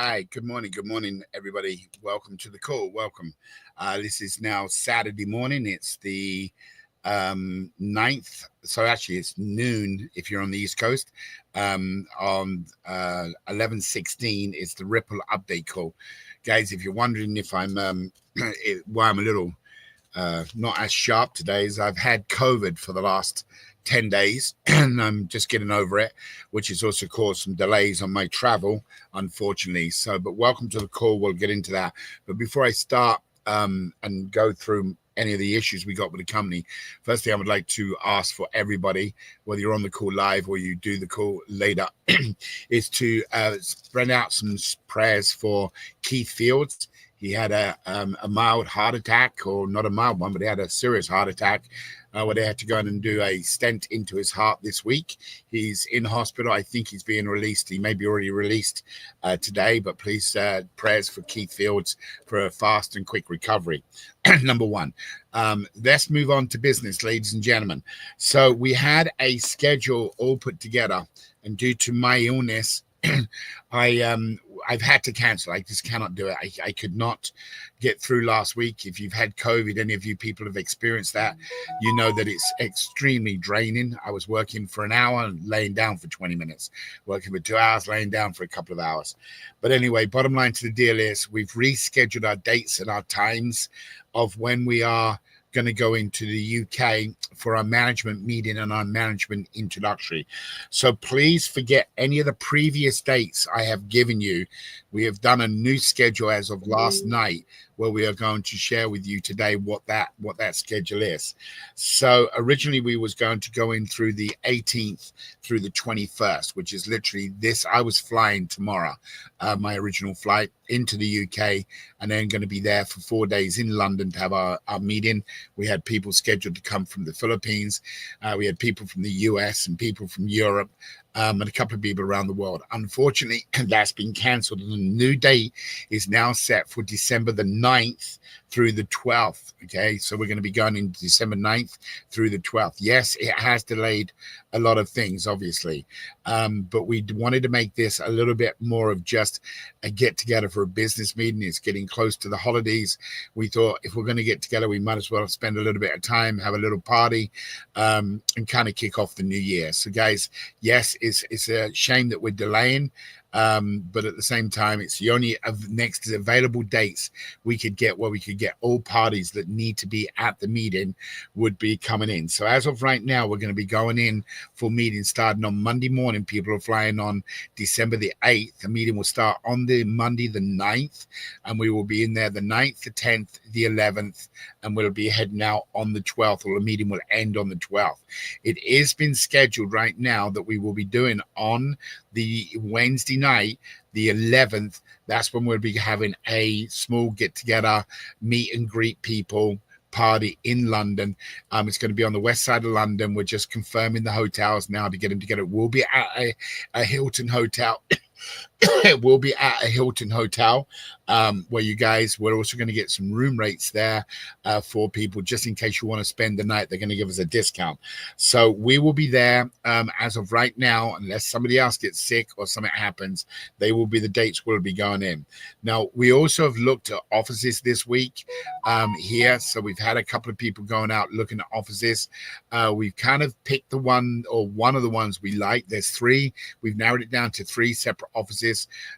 Hi, good morning. Good morning, everybody. Welcome to the call. Welcome. This is now Saturday morning. It's the 9th. So actually, it's noon if you're on the East Coast. On 11:16 is the Ripple update call. Guys, if you're wondering if I'm why I'm a little not as sharp today, is I've had COVID for the last 10 days and I'm just getting over it, which has also caused some delays on my travel, unfortunately. So, but welcome to the call. We'll get into that. But before I start and go through any of the issues we got with the company, firstly, I would like to ask for everybody, whether you're on the call live or you do the call later, is to spread out some prayers for Keith Fields. He had a mild heart attack, or not a mild one, but he had a serious heart attack where they had to go in and do a stent into his heart this week. He's in hospital. I think he's being released. He may be already released today, but please prayers for Keith Fields for a fast and quick recovery. Number one. Let's move on to business, ladies and gentlemen. So we had a schedule all put together, and due to my illness, I've had to cancel. I just cannot do it. I could not get through last week. If you've had COVID, any of you people have experienced that, you know that it's extremely draining. I was working for an hour and laying down for 20 minutes, working for 2 hours, laying down for a couple of hours. But anyway, bottom line to the deal is we've rescheduled our dates and our times of when we are going to go into the UK for our management meeting and our management introductory. So please forget any of the previous dates I have given you. We have done a new schedule as of last night, where we are going to share with you today what that schedule is. So originally we was going to go in through the 18th through the 21st, which is literally this. I was flying tomorrow, my original flight into the UK, and then going to be there for 4 days in London to have our meeting. We had people scheduled to come from the Philippines. We had people from the US and people from Europe, and a couple of people around the world. Unfortunately, that's been cancelled, and the new date is now set for December the 9th through the 12th. Okay, so we're going to be going in December 9th through the 12th. Yes, it has delayed a lot of things, obviously, but we wanted to make this a little bit more of just a get together for a business meeting. It's getting close to the holidays. We thought if we're going to get together, we might as well spend a little bit of time, have a little party, and kind of kick off the new year. So guys, yes, it's a shame that we're delaying, but at the same time, it's the only of next available dates we could get where we could get all parties that need to be at the meeting would be coming in. So as of right now, we're going to be going in for meetings starting on Monday morning. People are flying on December the 8th. The meeting will start on the Monday the 9th, and we will be in there the 9th, the 10th, the 11th, and we'll be heading out on the 12th, or the meeting will end on the 12th. It is been scheduled right now that we will be doing on the Wednesday night, the 11th. That's when we'll be having a small get together, meet and greet people party in London. It's going to be on the west side of London. We're just confirming the hotels now to get them together. We'll be at a Hilton hotel. It will be at a Hilton hotel, where you guys, we're also going to get some room rates there for people, just in case you want to spend the night. They're going to give us a discount. So we will be there as of right now, unless somebody else gets sick or something happens. They will be the dates we'll be going in. Now, we also have looked at offices this week here. So we've had a couple of people going out looking at offices. We've kind of picked the one, or one of the ones we like. There's three. We've narrowed it down to 3 separate offices.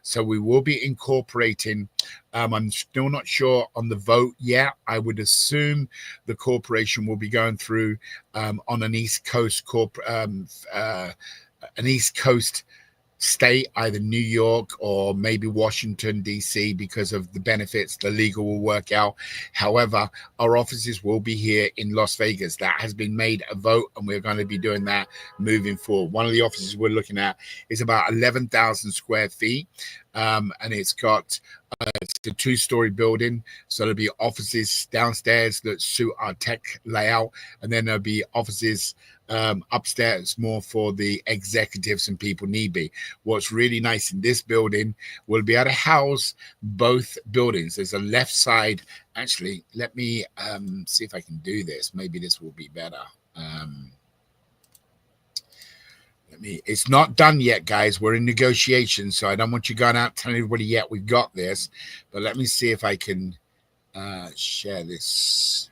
So we will be incorporating. I'm still not sure on the vote yet. I would assume the corporation will be going through on an East Coast state, either New York or maybe Washington, D.C., because of the benefits. The legal will work out. However, our offices will be here in Las Vegas. That has been made a vote, and we're going to be doing that moving forward. One of the offices we're looking at is about 11,000 square feet, and it's got it's a 2-story building, so there'll be offices downstairs that suit our tech layout, and then there'll be offices upstairs more for the executives and people need be. What's really nice in this building, we'll be able to house both buildings. There's a left side. Actually, let me see if I can do this. Maybe this will be better. It's not done yet, guys. We're in negotiations, so I don't want you going out telling everybody yet we've got this. But let me see if I can share this.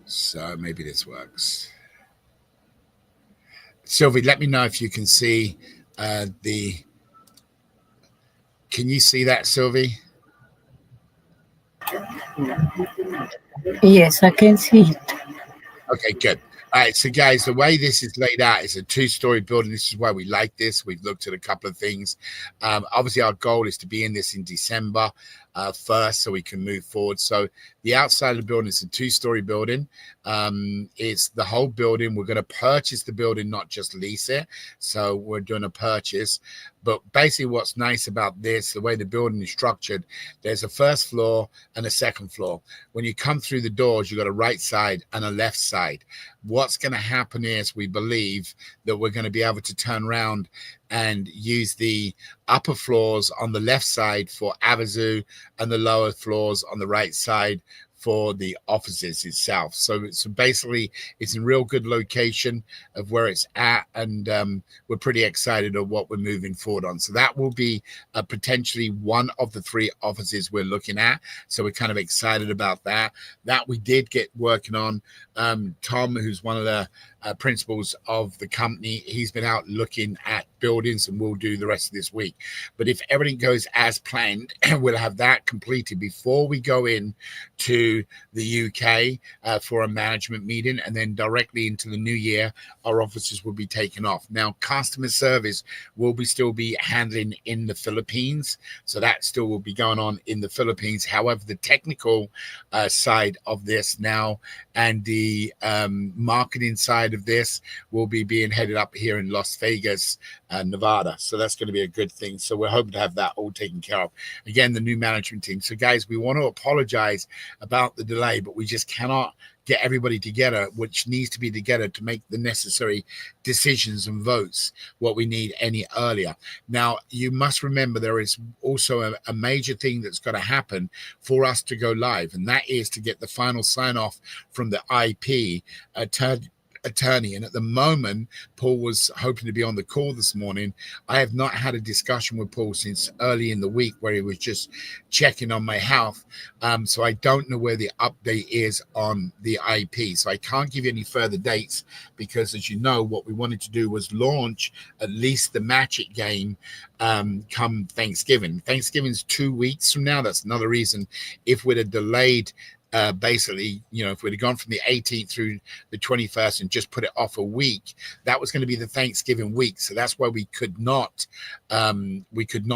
So maybe this works. Sylvie, let me know if you can see the. Can you see that, Sylvie? Yes, I can see it. Okay, good. All right, so guys, the way this is laid out is a two-story building. This is why we like this. We've looked at a couple of things. Obviously, our goal is to be in this in December first, so we can move forward. So the outside of the building is a two-story building. It's the whole building. We're going to purchase the building, not just lease it. So we're doing a purchase. But basically, what's nice about this, the way the building is structured, there's a first floor and a second floor. When you come through the doors, you've got a right side and a left side. What's going to happen is we believe that we're going to be able to turn around and use the upper floors on the left side for Avazu and the lower floors on the right side for the offices itself. So basically it's in real good location of where it's at, and we're pretty excited of what we're moving forward on. So that will be potentially one of the three offices we're looking at. So we're kind of excited about that. That we did get working on. Tom, who's one of the principals of the company, he's been out looking at buildings, and we'll do the rest of this week. But if everything goes as planned, we'll have that completed before we go in to the UK for a management meeting, and then directly into the new year our offices will be taken off. Now customer service will still be handling in the Philippines, so that still will be going on in the Philippines. However, the technical side of this now and the marketing side of this will be being headed up here in Las Vegas, Nevada. So that's going to be a good thing. So we're hoping to have that all taken care of. Again, the new management team. So guys, we want to apologize about the delay, but we just cannot get everybody together, which needs to be together to make the necessary decisions and votes what we need any earlier. Now, you must remember there is also a major thing that's got to happen for us to go live, and that is to get the final sign off from the IP attorney. And at the moment, Paul was hoping to be on the call this morning. I have not had a discussion with Paul since early in the week, where he was just checking on my health. So I don't know where the update is on the IP. So I can't give you any further dates, because as you know, what we wanted to do was launch at least the Match It game come Thanksgiving. Thanksgiving's 2 weeks from now. That's another reason if we'd have delayed basically, if we'd have gone from the 18th through the 21st and just put it off a week, that was going to be the Thanksgiving week. So that's why we could not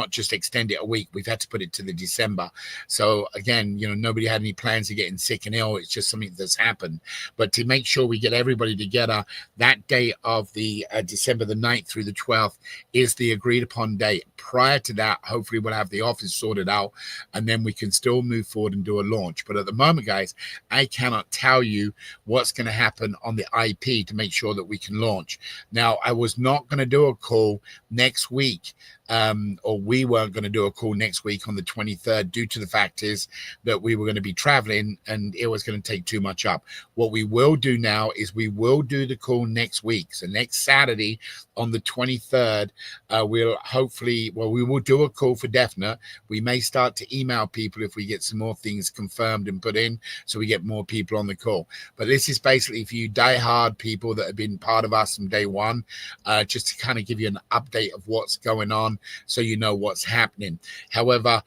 just extend it a week. We've had to put it to the December. So again, nobody had any plans of getting sick and ill. It's just something that's happened. But to make sure we get everybody together, that day of the December the 9th through the 12th is the agreed upon date. Prior to that, hopefully we'll have the office sorted out, and then we can still move forward and do a launch. But at the moment, guys, I cannot tell you what's going to happen on the IP to make sure that we can launch. Now, I was not going to do a call next week, or we weren't going to do a call next week on the 23rd, due to the fact is that we were going to be traveling and it was going to take too much up. What we will do now is we will do the call next week. So next Saturday on the 23rd, we will do a call for definite. We may start to email people if we get some more things confirmed and put in, so we get more people on the call. But this is basically for you diehard people that have been part of us from day one, just to kind of give you an update of what's going on, so you know what's happening. However,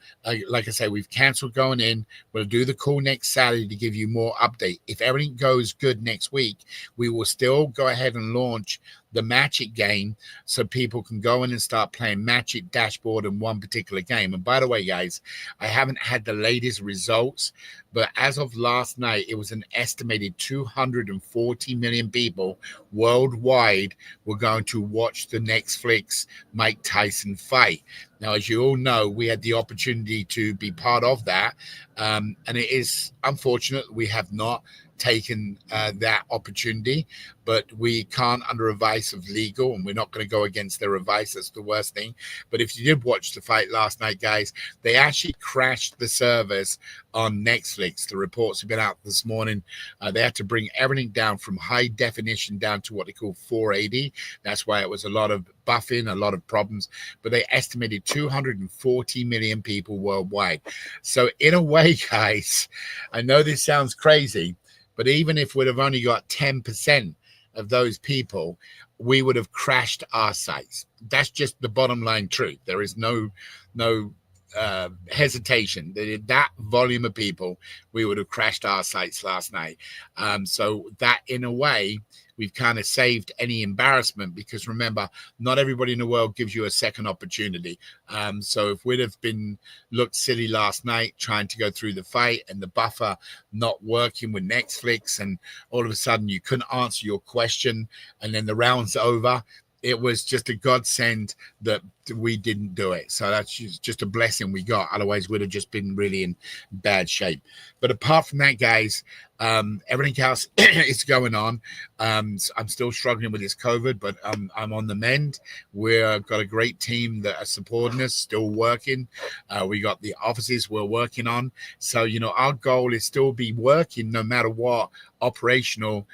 like I say, we've canceled going in. We'll do the call next Saturday to give you more update. If everything goes good next week, we will still go ahead and launch the Match It game, so people can go in and start playing Match It dashboard in one particular game. And by the way, guys, I haven't had the latest results, but as of last night, it was an estimated 240 million people worldwide were going to watch the Netflix Mike Tyson fight. Now, as you all know, we had the opportunity to be part of that, and it is unfortunate we have not taken that opportunity, but we can't under advice of legal, and we're not going to go against their advice. That's the worst thing. But if you did watch the fight last night, guys, they actually crashed the service on Netflix. The reports have been out this morning. They had to bring everything down from high definition down to what they call 480. That's why it was a lot of buffing, a lot of problems, but they estimated 240 million people worldwide. So in a way, guys, I know this sounds crazy, but even if we'd have only got 10% of those people, we would have crashed our sites. That's just the bottom line truth. There is no hesitation. That volume of people, we would have crashed our sites last night. So that, in a way, we've kind of saved any embarrassment, because remember, not everybody in the world gives you a second opportunity. So if we'd have looked silly last night trying to go through the fight and the buffer not working with Netflix, and all of a sudden you couldn't answer your question and then the round's over, it was just a godsend that we didn't do it. So that's just a blessing we got. Otherwise, we'd have just been really in bad shape. But apart from that, guys, everything else is going on. I'm still struggling with this COVID, but I'm on the mend. We've got a great team that are supporting us, still working. We got the offices we're working on. So, our goal is still be working no matter what, operational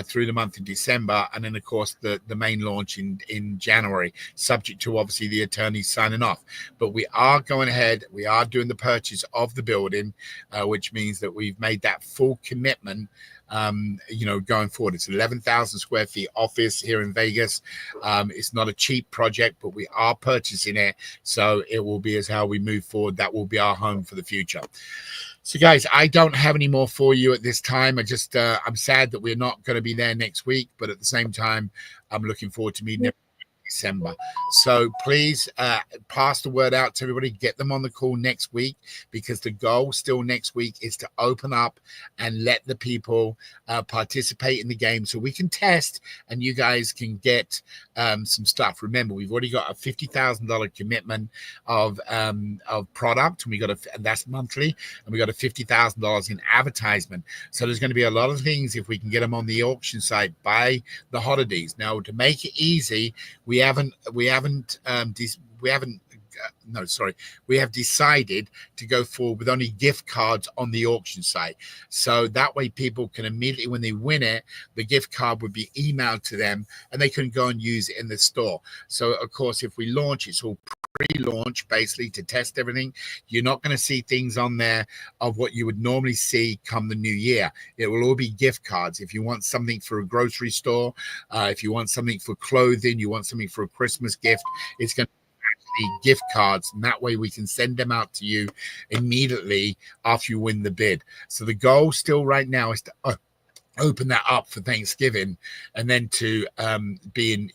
through the month of December. And then, of course, the main launch in January, subject to obviously the attorneys signing off. But we are going ahead. We are doing the purchase of the building, which means that we've made that full commitment going forward. It's 11,000 square feet office here in Vegas. It's not a cheap project, but we are purchasing it. So it will be as how we move forward. That will be our home for the future. So, guys, I don't have any more for you at this time. I'm sad that we're not going to be there next week, but at the same time, I'm looking forward to meeting everyone in December. So please pass the word out to everybody. Get them on the call next week, because the goal still next week is to open up and let the people participate in the game so we can test and you guys can get some stuff. Remember, we've already got a $50,000 commitment of product, and that's monthly, and we got a $50,000 in advertisement. So there's going to be a lot of things if we can get them on the auction site by the holidays. Now, to make it easy, we have decided to go forward with only gift cards on the auction site. So that way people can immediately, when they win it, the gift card would be emailed to them and they can go and use it in the store. So, of course, if we launch, it's all pre-launch basically to test everything. You're not going to see things on there of what you would normally see come the new year. It will all be gift cards. If you want something for a grocery store, if you want something for clothing, you want something for a Christmas gift, it's going to gift cards, and that way we can send them out to you immediately after you win the bid. So the goal still right now is to open that up for Thanksgiving, and then to be in,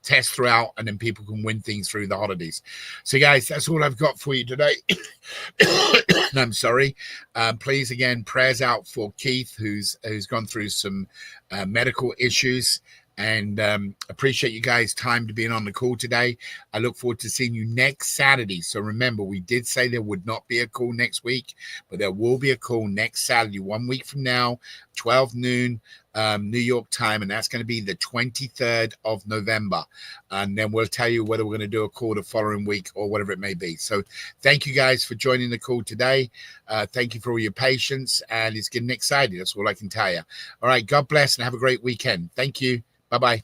test throughout, and then people can win things through the holidays. So, guys, that's all I've got for you today. I'm sorry. Please, again, prayers out for Keith, who's gone through some medical issues. And appreciate you guys' time to being on the call today. I look forward to seeing you next Saturday. So remember, we did say there would not be a call next week, but there will be a call next Saturday, 1 week from now, 12 noon, New York time, and that's going to be the 23rd of November. And then we'll tell you whether we're going to do a call the following week or whatever it may be. So thank you guys for joining the call today. Thank you for all your patience, and it's getting excited. That's all I can tell you. All right, God bless and have a great weekend. Thank you. Bye-bye.